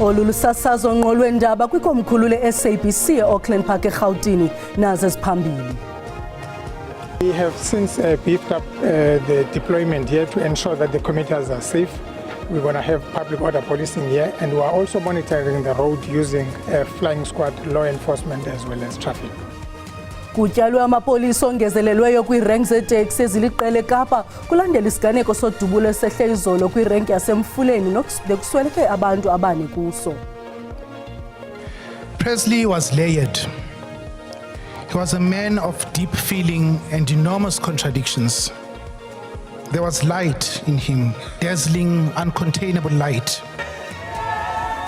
Olu lusasazo ngqo lweendaba kwikomkhulu le-SABC e-Auckland Park eRhawutini nazo eziphambili. We have since beefed up the deployment here to ensure that the commuters are safe. We're going to have public order policing here, and we are also monitoring the road using flying squad, law enforcement as well as traffic. Kutyalwe amapolisa ongezelelweyo kwiirenki zeeteksi eziliqela eKapa kulandela isiganeko sodubulo esehle izolo kwirenki yaseMfuleni nekusweleke abantu abane kuso. Presley was layered. He was a man of deep feeling and enormous contradictions. There was light in him, dazzling, uncontainable light.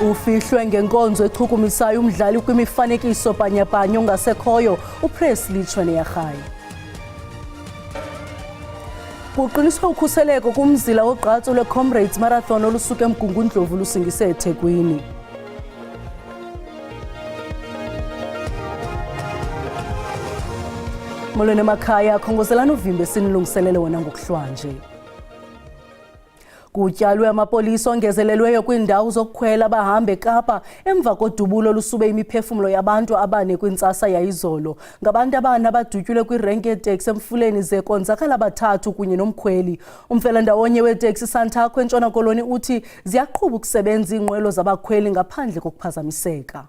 Ufihlwe ngenkonzo echukumisayo umdlali kwimifanekiso panyapanya ongasekhoyo uPresley Chweneyarhaya. Kuqiniswa ukhuseleko kumzila wogqatso lweComrades Marathon olusuka eMgungundlovu lusingise eThekwini. Molweni emakhaya, khongozelani uvimbe sinilungiselele wona ngokuhlwanje. Kutyalwe amapolisa ongezelelweyo kwiindawo zokukhwela abahambi eKapa emva kodubulo olusube imiphefumlo yabantu abane kwintsasa yayizolo ngabantu abane abadutyulwe kwirenki yeteksi eMfuleni ze konzakala abathathu kunye nomkhweli. Umfelandawonye weteksi Santakho eNtshona Koloni uthi ziyaqhuba ukusebenza iinqwelo zabakhweli ngaphandle kokuphazamiseka.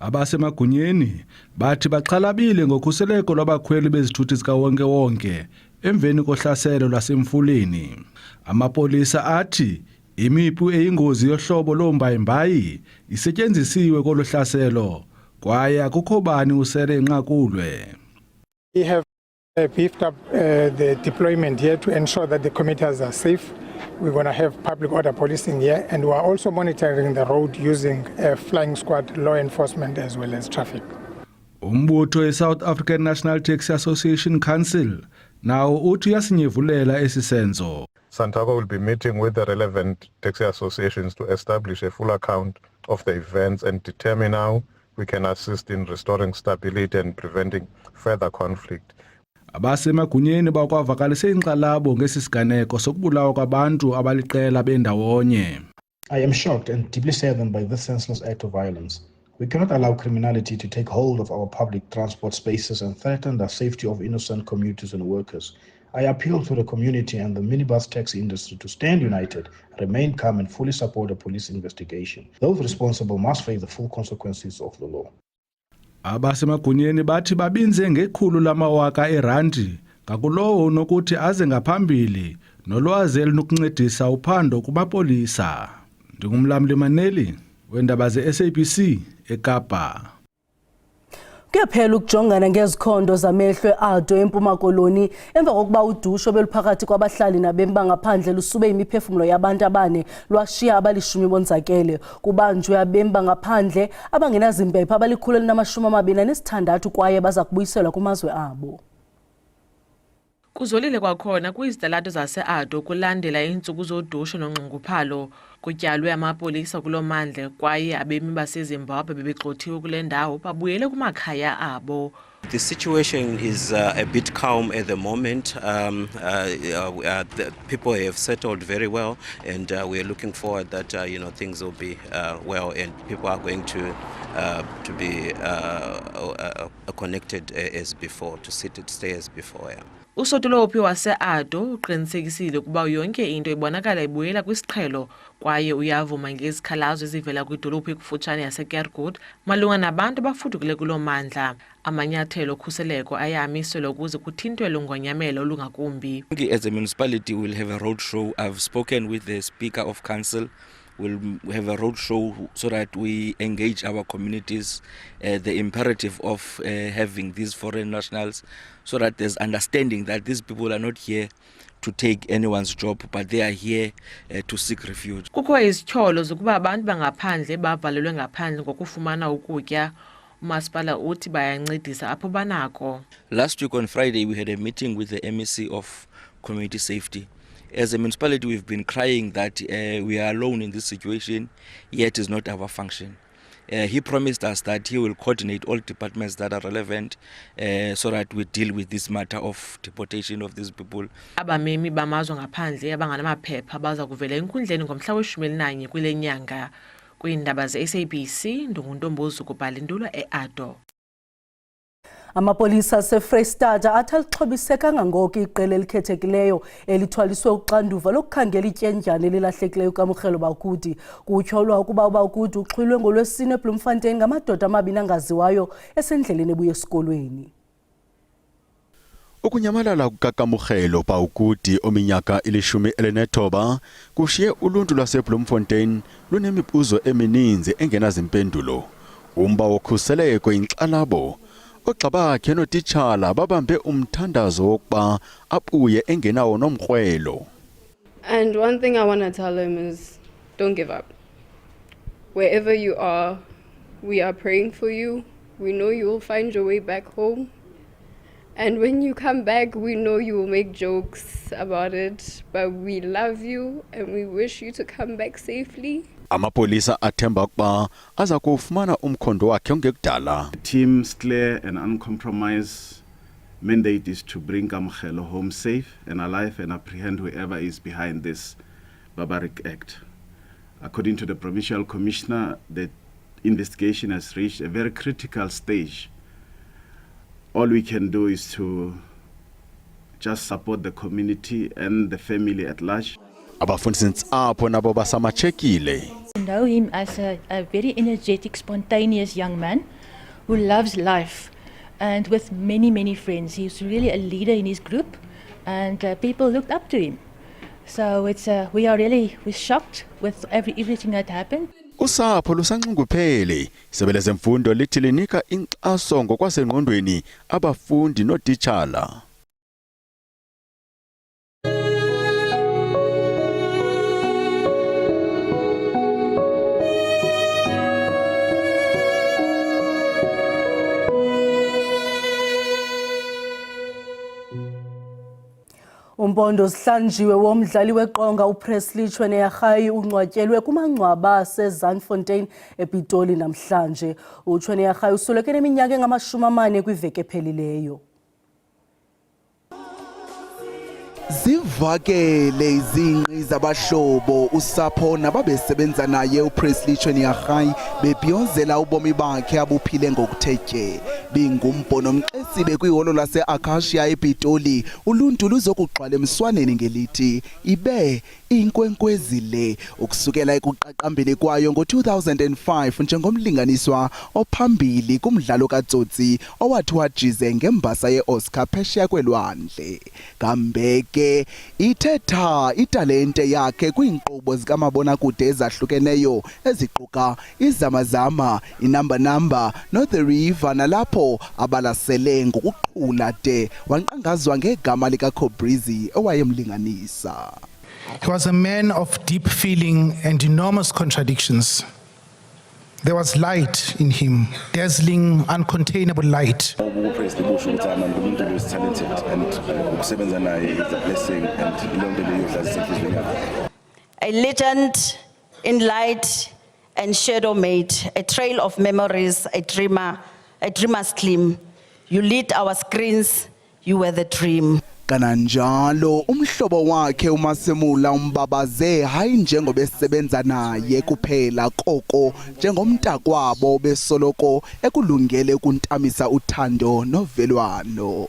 Abasemagunyeni bathi baxhalabile ngokhuseleko lwabakhweli bezithuthi zikawonke-wonke emveni kohlaselo lwaseMfuleni. Amapolisa athi imipu eyingozi yohlobo lombayimbayi isetyenzisiwe kolu hlaselo kwaye akukho bani usele enqakulwe. We have beefed up the deployment here to ensure that the commuters are safe. We're going to have public order policing here, and we are also monitoring the road using flying squad, law enforcement as well as traffic. Umbutho e-South African National Taxi Association Council nawo uthi yasinyevulela esi senzo. Santakho will be meeting with the relevant taxi associations to establish a full account of the events and determine how we can assist in restoring stability and preventing further conflict. Abasemagunyeni bakwavakalise inkxalabo ngesi siganeko sokubulawa kwabantu abaliqela bendawonye. I am shocked and deeply saddened by this senseless act of violence. We cannot allow criminality to take hold of our public transport spaces and threaten the safety of innocent commuters and workers. I appeal to the community and the minibus taxi industry to stand united, remain calm and fully support the police investigation. Those responsible must face the full consequences of the law. Abasemagunyeni bathi babinze ngekhulu lamawaka erandi ngakulowo nokuthi aze ngaphambili nolwazi elinokuncedisa uphando kumapolisa. Ndingumlamli Maneli wendaba ze-SABC eKapa. Kuyaphela ukujongana ngezikhondo zamehlo e-Ado eMpuma Koloni emva kokuba udusho beluphakathi kwabahlali nabemi bangaphandle lusube imiphefumlo yabantu abane lwashiya abalishumi bonzakele. Kubanjwe abemi bangaphandle abangenazimpepha abali126 kwaye baza kubuyiselwa kumazwe abo. Kuzolile kwakhona kwizitalato zase-Ado kulandela iintsuku zodusho nonxunguphalo. Kutyalwe amapolisa kulo mandle kwaye abemi baseZimbabwe bebegxothiwe kule ndawo babuyele kumakhaya abo. The situation is a bit calm at the moment. The people have settled very well, and we are looking forward that things will be well, and people are going to be connected as before, to stay as before. Yeah. Usodolophi wase-Ado uqinisekisile ukuba yonke into ibonakala ibuyela kwisiqhelo kwaye uyavuma ngezikhalazo ezivela kwidolophu ekufutshane yaseKergood malunga nabantu abafudukile kuloo mandla. Amanyathelo okhuseleko ayamiselwe ukuze kuthintwele ungonyamelo olungakumbi. As a municipality, we'll have a road show. I've spoken with the Speaker of Council. We'll have a road show so that we engage our communities, the imperative of having these foreign nationals, so that there's understanding that these people are not here to take anyone's job, but they are here to seek refuge. Kukho izityholo zokuba abantu bangaphandle bavalelwe ngaphandle ngokufumana ukutya. Umasipala uthi bayancedisa apho banako. Last week on Friday, we had a meeting with the MEC of Community Safety. As a municipality, we've been crying that we are alone in this situation, yet it's not our function. He promised us that he will coordinate all departments that are relevant so that we deal with this matter of deportation of these people. Abamemi bamazwe ngaphandle abanganamaphepha baza kuvela enkundleni ngomhla we-11 kule nyanga. Kwiindaba ze-SABC, Ndunguntombuzo kubhalindulwa e-Ado. Amapolisa aseFreystata athi alixhobise kangangoko iqela elikhethekileyo elithwaliswe uxanduva lokukhangela ityendyana elilahlekileyo kaMogelo Bawukudi. Kutyholwa ukuba uBawukudi uxhwilwe ngoLwesine eBloemfontein ngamadoda amabini angaziwayo esendleleni ebuya esikolweni. Ukunyamalala kukaMogelo Bawukudi ominyaka 19 kushiye uluntu lwaseBloemfontein lunemibuzo emininzi engenazimpendulo. Umba wokhuseleko inkxalabo ogxa bakhe notitshala babambe umthandazo wokuba abuye engenawo nomkrwelo. And one thing I want to tell him is, don't give up. Wherever you are, we are praying for you. We know you will find your way back home. And when you come back, we know you will make jokes about it, but we love you and we wish you to come back safely. Amapolisa athemba ukuba aza kufumana umkhondo wakhe ongekudala. The team's clear and uncompromised mandate is to bring Kamogelo home safe and alive and apprehend whoever is behind this barbaric act. According to the Provincial Commissioner, the investigation has reached a very critical stage. All we can do is to just support the community and the family at large. Abafundisintsapho nabo basamachekile. Know him as a very energetic, spontaneous young man who loves life and with many friends. He's really a leader in his group and people looked up to him. So we're shocked with everything that happened. Usapho lusanxunguphele isebele zemfundo lithi linika inkxaso ngokwasengqondweni abafundi notitshala. Umpondo sihlanjiwe womdlali weqonga uPresley Chweneyagae ungcwatyelwe kumangcwaba seZandfontein ePitoli namhlanje. uChweneyagae usulekene iminyaka engama-40 kwiveki ephelileyo. Zivakele izingqi zabahlobo usapho nababesebenza naye uPresley Chweneyagae bebhiyozela ubomi bakhe abuphile ngokuthetye. Bingumbhono mxesibe kwiholo lase-Acacia ePitoli, uluntu luzokugxwala emswaneni ngelithi ibe inkwenkwezile ukusukela ekuqaqambeni kwayo ngo-2005 njengomlinganiswa ophambili kumdlalo kaTsotsi owathi wajize ngembasa ye-Oscar phesheya kwelwandle. Kambeke ithetha italente yakhe kwiinkqubo zikamabonakude ezahlukeneyo eziquka iZamazama, iNamba noThe River, nalapho abalasele ngokuqhula de wanqangazwa ngegama likaCobrizzi owayemlinganisa. He was a man of deep feeling and enormous contradictions. There was light in him, dazzling, uncontainable light. A legend in light and shadow mate, a trail of memories, a dreamer's gleam. You lit our screens, you were the dream. Kananjalo umhlobo wakhe uMasemula umbabaze hayi njengoba esebenza naye kuphela koko njengomntakwabo besoloko ekulungele ukuntamisa uthando novelwano.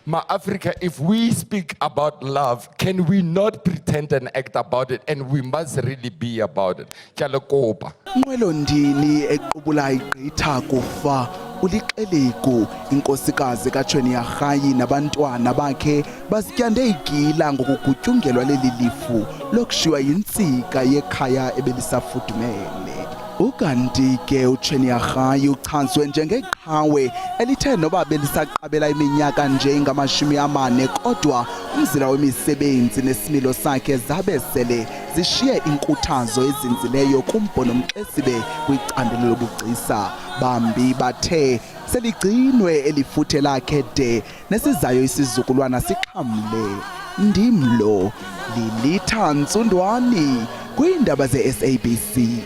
Ma-Africa, if we speak about love, can we not pretend and act about it? And we must really be about it. Kyalekopa. Mwelondini equbula igqitha kufa uliqeleko inkosikazi kaChweneyagae nabantwana bakhe bazityande igila ngokugutyungelwa leli lifu lokushiywa yintsika yekhaya ebelisafudumele. Ukanti ke uChweneyagae uchazwe njengeqhawe elithe noba belisaqabela iminyaka nje ngama-40 kodwa umzila wemisebenzi nesimilo sakhe zabesele zishiye inkuthazo ezinzileyo kumbhono mxesibe kwicandelo lobugcisa. Bambi bathe seligcinwe elifuthe lakhe de nesizayo isizukulwana sixhamle. Ndimlo Lilitha Ntsundwani kwiindaba ze-SABC.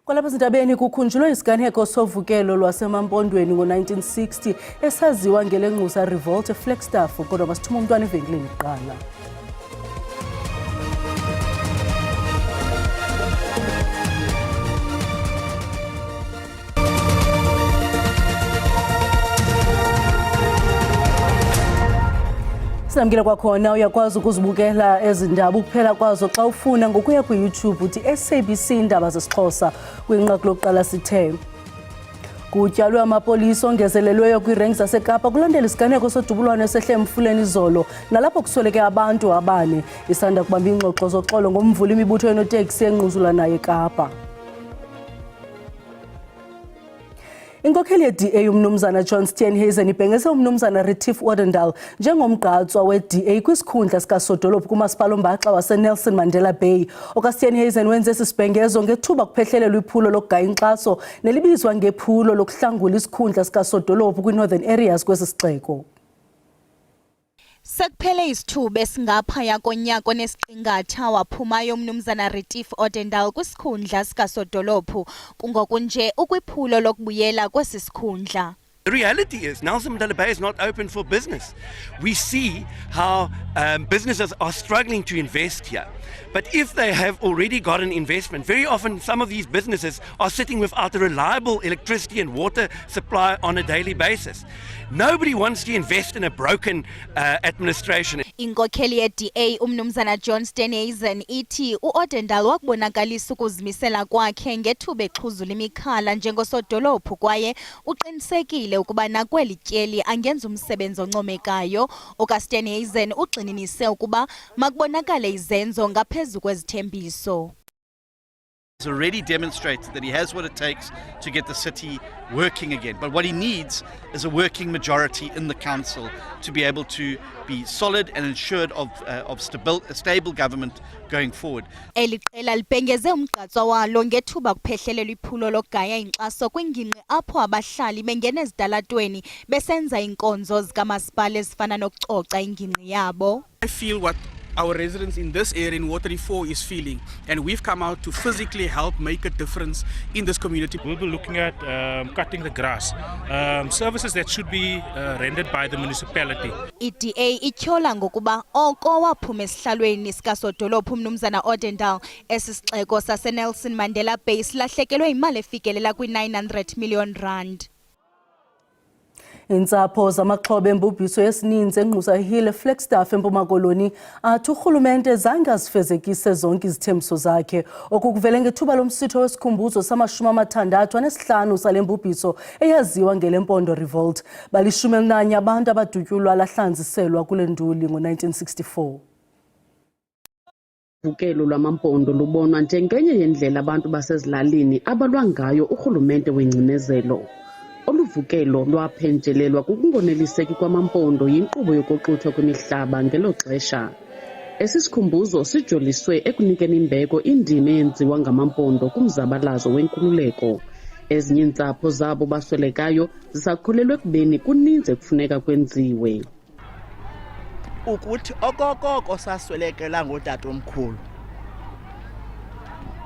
Kwalapha ezintabeni kukhunjulwe isiganeko sovukelo lwasemampondweni ngo-1960 esaziwa ngelenxusa revolt eFlagstaff, kodwa masithuma umntwana evenkileni kuqala. Sinamkile kwakhona uyakwazi ukuzibukela ezindaba ukuphela kwazo xa ufuna ngokuya ku-YouTube uthi SABC Indaba zesiXhosa kwinqaku lokuqala sithe. Kutyalwe amapolisa ongezelelweyo kwiirenki zaseKapa kulandela isiganeko sodubulwano esehle Emfuleni izolo nalapho kusweleke abantu abane. Isanda kubamba ingxoxo zoxolo ngomvuli imibutho yenoteksi engquzulanayo eKapa. Inkokheli ye-DA umnumzana John Steenhuisen ibhengeze umnumzana Retief Odendaal njengomgqatswa we-DA kwisikhundla sikasodolophu kumasipala ombaxa wase-Nelson Mandela Bay. OkaSteenhuisen wenze esi sibhengezo ngethuba kuphehlelelwa iphulo lokugaya inkxaso nelibizwa ngephulo lokuhlangula isikhundla sikasodolophu kwi-Northern Areas kwesi sixeko. Sekuphele isithuba esingaphaya konyaka onesiqingatha waphumayo umnumzana Retief Odendaal kwisikhundla sikasodolophu kungoku nje ukwiphulo lokubuyela kwesi sikhundla. The reality is Nelson Mandela Bay is not open for business. We see how businesses are struggling to invest here. But if they have already got an investment, very often some of these businesses are sitting without a reliable electricity and water supply on a daily basis. Nobody wants to invest in a broken administration. Inkokheli ye-DA umnumzana John Steenhuisen ithi uOdendaal wakubonakalisa ukuzimisela kwakhe ngethuba exhuzula imikhala njengosodolophu kwaye uqinisekile ukuba nakweli tyeli angenza umsebenzi oncomekayo. OkaSteenhuisen ugxininise ukuba makubonakale izenzo ngaphezu kwezithembiso. He's already demonstrated that he has what it takes to get the city working again. But what he needs is a working majority in the council to be able to be solid and ensured of a stable government going forward. Eli qela libhengeze umgqatswa walo ngethuba kuphehlelelwa iphulo lokugaya inkxaso kwingingqi apho abahlali bengena ezitalatweni besenza inkonzo zikamasipala ezifana nokucoca ingingqi yabo. I feel what our residents in this area in Watery 4 is feeling, and we've come out to physically help make a difference in this community. We'll be looking at cutting the grass, services that should be rendered by the municipality. I-DA ityhola ngokuba oko waphuma esihlalweni sikasodolophu umnumzana Odendaal esi sixeko sase-Nelson Mandela Bay silahlekelwe imali efikelela kwi-900 million rand. Intsapho zamaxhoba embubhiso yesininzi engqusa Hill eFlagstaff eMpuma Koloni athi urhulumente zange azifezekise zonke izithembiso zakhe. Okukuvele ngethuba lomsitho wesikhumbuzo sama-65 sale mbubhiso eyaziwa ngelempondo revolt. Bali-11 abantu abadutyulwa lahlanziselwa kule nduli ngo-1964. Uvukelo lwamampondo lubonwa njengenye yendlela abantu basezilalini abalwa ngayo urhulumente wengcinezelo. Oluvukelo lwaphenjelelwa kukungoneliseki kwamampondo yinkqubo yokuxuthwa kwemihlaba ngelo xesha. Esi sikhumbuzo sijoliswe ekunikeni imbeko indima eyenziwa ngamampondo kumzabalazo wenkululeko. Ezinye iintsapho zabo baswelekayo zisakholelwe ekubeni kuninzi ekufuneka kwenziwe. Ukuthi okokoko saswelekela ngotatomkhulu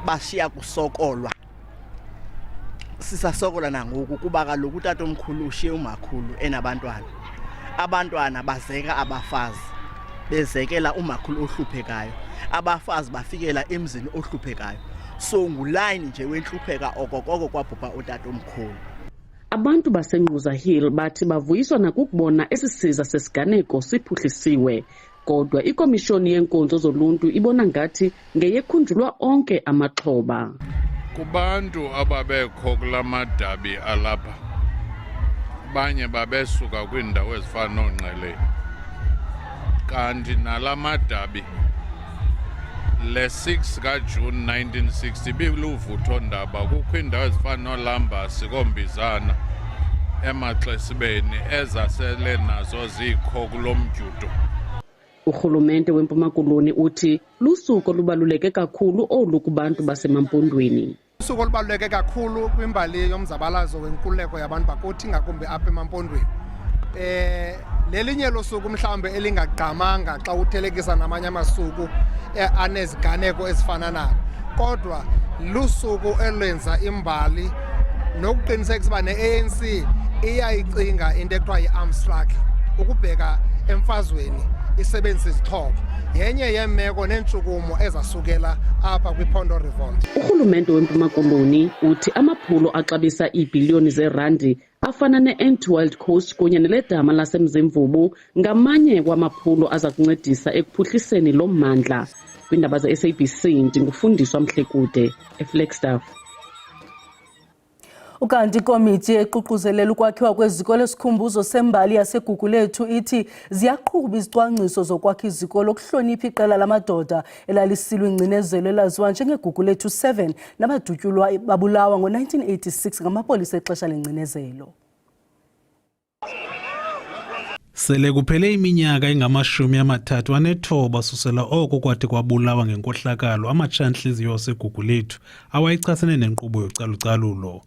bashiya kusokolwa. Sisasokola nangoku kuba kaloku utatomkhulu ushiye umakhulu enabantwana. Abantwana bazeka abafazi, bezekela umakhulu ohluphekayo. Abafazi bafikela emzini ohluphekayo. So ngulayini nje wenhlupheka okokoko kwabhubha utatomkhulu. Abantu baseNquza Hill bathi bavuyiswa nakukubona esisiza sesiganeko siphuhlisiwe. Kodwa ikomishoni yenkonzo zoluntu ibona ngathi ngeyekhunjulwa onke amaxhoba. Kubantu ababekho kulamadabi alapha banye babesuka kwiindawo ezifana noNgqele kanti nalamadabi le-6 kaJuni 1960 biluvutho ndaba kukho iindawo ezifana noLambasi koMbizana emaXesibeni ezasele nazo zikho kulo mdyudo. Urhulumente weMpuma Koloni uthi lusuku olubaluleke kakhulu olu kubantu basemampondweni. Usuku olubaluleke kakhulu kwimbali yomzabalazo wenkululeko yabantu bakuthi ngakumbi apha emampondweni. Lelinye losuku mhlawumbe elingagqamanga xa uthelekisa namanye amasuku aneziganeko ezifana nalo. kodwa lusuku elwenza imbali nokuqinisekisa uba ne-ANC iyayicinga into ekuthiwa yi-arms struggle, ukubheka emfazweni isebenzisa izixhobo. Yenye yemeko nentshukumo ezasukela apha kwiphondo revolt. Urhulumente weMpuma Koloni uthi amaphulo axabisa iibhiliyoni zeerandi afana ne-End to Wild Coast kunye neledama laseMzimvubu ngamanye kwamaphulo aza kuncedisa ekuphuhliseni lo mmandla. Kwindaba ze-SABC ndingufundiswa Mhlekude eFlagstaff. Ukanti ikomiti eququzelela ukwakhiwa kweziko lesikhumbuzo sembali yaseGugulethu ithi ziyaqhuba izicwangciso zokwakha iziko lokuhlonipha iqela lamadoda elalisilwa ingcinezelo elaziwa njengeGugulethu 7 nabadutyulwa babulawa ngo-1986 ngamapolisa exesha lengcinezelo. Sele kuphele iminyaka engama-39 susela oko kwathi kwabulawa ngenkohlakalo amatshantliziyo aseGugulethu awayichasene nenkqubo yocalucalulo.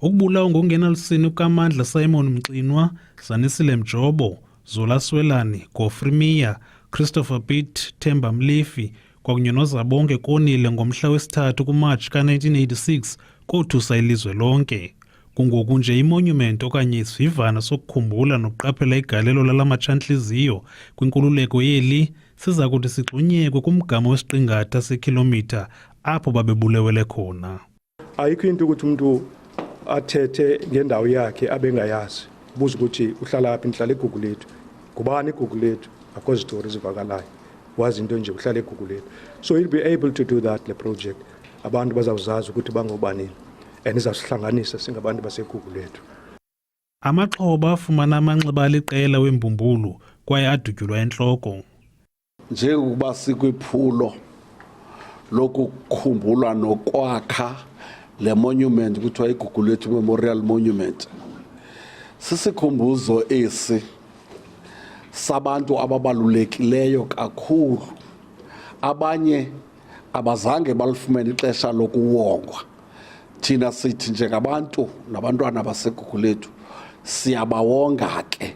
Ukubulawa ngokungenalisini kukaMandla Simon Mxinwa, Zanisile Mjobo, Zola Swelani, Gofri Miya, Christopher Pitt, Themba Mlefi kwakunye noZabonke Konile ngomhla wesi-3 kuMatshi ka-1986 kothusa ilizwe lonke. Kungoku nje imonument okanye isivivana sokukhumbula nokuqaphela igalelo lalamatshantliziyo kwinkululeko yeli siza kuthi sigxunyekwe kumgama wesiqingatha sekhilomitha apho babebulewele khona. Ayikho into ukuthi umuntu athethe ngendawo yakhe abengayazi, buza ukuthi uhlala phi, nihlala eGugulethu, ngubani eGugulethu, akho zitori zivakalayo, wazi into nje uhlala eGugulethu. So he'll be able to do that, le project. Abantu bazawuzazi ukuthi bangobani and izasihlanganisa singabantu baseGugulethu. Amaxhoba afumana amanxeba aliqela wembumbulu kwaye adutyulwa entloko. Njengokuba sikwiphulo lokukhumbula nokwakha le monument kuthiwa iGugulethu Memorial Monument, sisikhumbuzo esi sabantu ababalulekileyo kakhulu, abanye abazange balifumene ixesha lokuwongwa. Thina sithi njengabantu nabantwana baseGugulethu siyabawonga ke.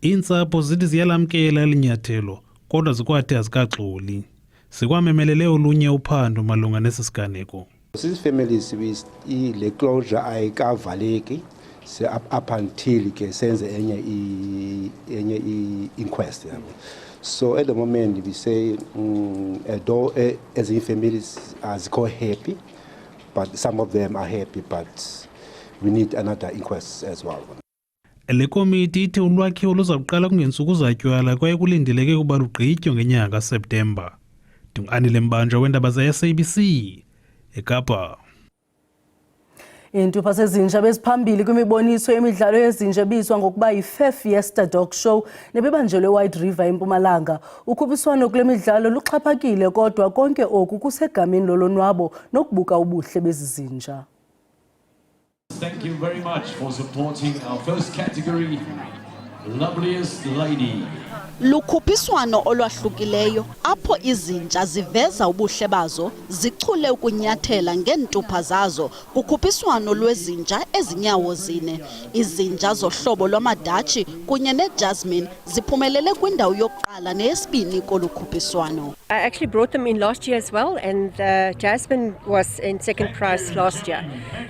Iintsapho zithi ziyalamkela elinyathelo kodwa zikwathi azikaxoli. Sikwamemelele olunye uphando malunga nesi siganeko. Since families with le closure ayikavaleki up until ke senze enye inquest yabo. So at the moment we say although as in families azikho happy, but some of them are happy, but we need another inquest as well. Le komiti ithi ulwakhiwo luzaqala kungensuku zatywala kwaye kulindeleke ukuba lugqitywe ngenyanga kaSeptemba. Ndinganile Mbanjwa wendaba ze-SABC eKapa. Iintupha sezinja beziphambili kwimiboniso yemidlalo yezinja ebizwa ngokuba yi-Fair Fiesta Dog Show nebebanjelwe eWhite River eMpumalanga. Ukhuphiswano kule midlalo luxhaphakile kodwa konke oku kusegameni lolonwabo nokubuka ubuhle bezizinja. Thank you very much for supporting our first category, Loveliest Lady. Lukhuphiswano olwahlukileyo apho izinja ziveza ubuhle bazo zichule ukunyathela ngeentupha zazo kukhuphiswano lwezinja ezinyawo zine. Izinja zohlobo lwamaDatshi kunye neJasmine ziphumelele kwindawo yokuqala neyesibini kolukhuphiswano. I actually brought them in last year as well, and Jasmine was in second prize last year.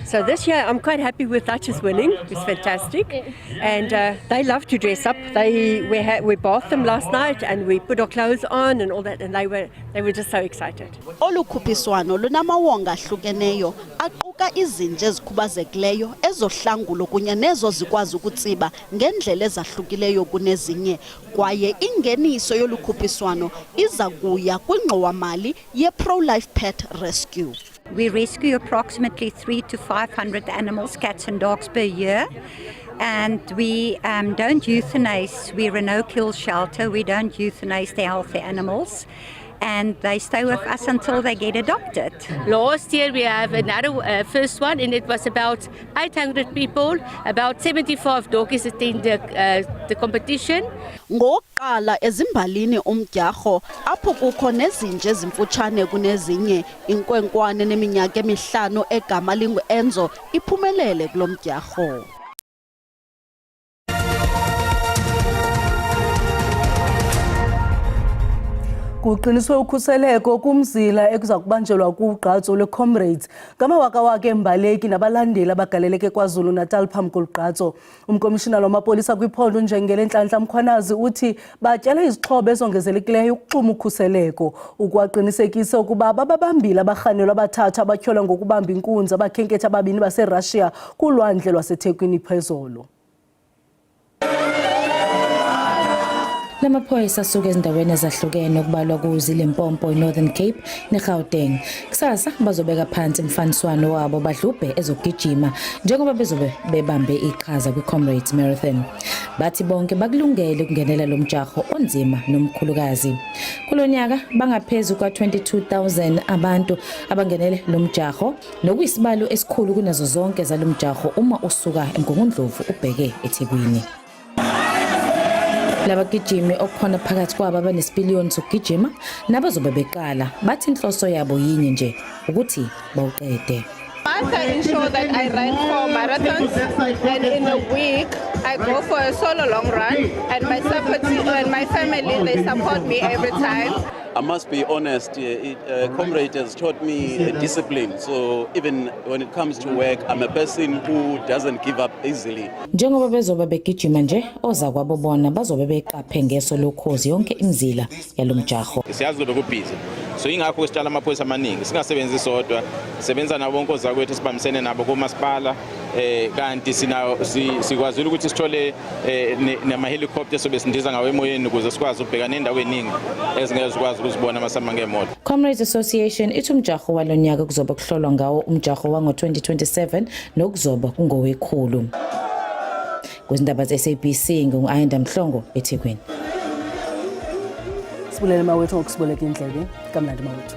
So this year I'm quite happy with Duchess winning. It's fantastic, and they love to dress up. We bathed them last night and we put our clothes on and all that, and they were just so excited. Olukhuphiswano lunamawonga ahlukeneyo aquka izinja ezikhubazekileyo ezohlangulo kunye nezo zikwazi ukutsiba ngendlela ezahlukileyo kunezinye, kwaye ingeniso yolukhuphiswano iza kuya kwingxowa-mali ye-Pro-Life Pet Rescue. We rescue approximately 300 to 500 animals, cats and dogs per year. And we don't euthanize. We're a no-kill shelter. We don't euthanize the healthy animals. And they stay with us until they get adopted. Last year we have another first one, and it was about 800 people. About 75 doggies attended the competition. Ngoqala ezimbalini umdyarho apho kukho nezinja ezimfutshane kunezinye, inkwenkwane neminyaka emihlanu egama lingu-Enzo iphumelele kulo mdyarho. Kuqiniswe ukhuseleko kumzila ekuza kubanjelwa kugqatso lweComrades ngamawakawaka embaleki nabalandeli abagaleleke KwaZulu-Natal phambi kolugqatso. Umkomishinala wamapolisa kwiphondo Njengele Nhlanhla Mkhwanazi uthi batyale izixhobo ezongezelekileyo ukuxuma ukhuseleko ukwaqinisekisa ukuba ababambile abarhanelwa abathathu abatyholwa ngokubamba inkunzi abakhenkethi ababini baseRussia kulwandle lwaseThekwini phezolo. Lamaphoyisa asuka ezindaweni ezahlukene okubalwa kuzo iLimpopo, Northern Cape neGauteng. Kusasa bazobeka phansi umfaniswano wabo badlubhe ezokugijima njengoba bezobe bebambe iqhaza kwiComrades Marathon. Bathi bonke bakulungele ukungenela lo mjaho onzima nomkhulukazi. Kulonyaka bangaphezulu kwa-22,000 abantu abangenele lo mjaho nokuyisibalo esikhulu kunazo zonke zalo mjaho uma usuka eMgungundlovu ubheke eThekwini. Labagijimi okukhona phakathi kwabo abanesipiliyoni sokugijima nabazobe bekala bathi inhloso yabo yinye nje ukuthi bawuqede. Once I ensure that I run 4 marathons, and in a week I go for a solo long run, and my support and my family, they support me every time. I must be honest, Comrade has taught me discipline. So even when it comes to work, I'm a person who doesn't give up easily. Njengoba bezobe begijima nje oza kwabo bona bazobe beqaphe ngeso lokhozi yonke imizila yalomjaho. Siyazi lokho busy. So ingakho sitshala amaphoyisa amaningi. Singasebenzi sodwa, sisebenza nabo bonke ozakwethu sibambisene nabo kumasipala. Kanti sikwazile ukuthi sithole nama helicopters sobe sindiza ngawe emoyeni ukuze sikwazi ukubhekana endaweni eningi ezingeke sikwazi ukuzibona masama ngemoto. Comrades Association ithi umjaho walonyaka kuzoba kuhlolwa ngawo umjaho wango-2027 nokuzoba kungowekhulu. Kwizindaba ze-SABC ngu-Ayanda Mhlongo eThekwini. Sibulele mawethu ngokusiboleka indlebe kamnandi mawethu.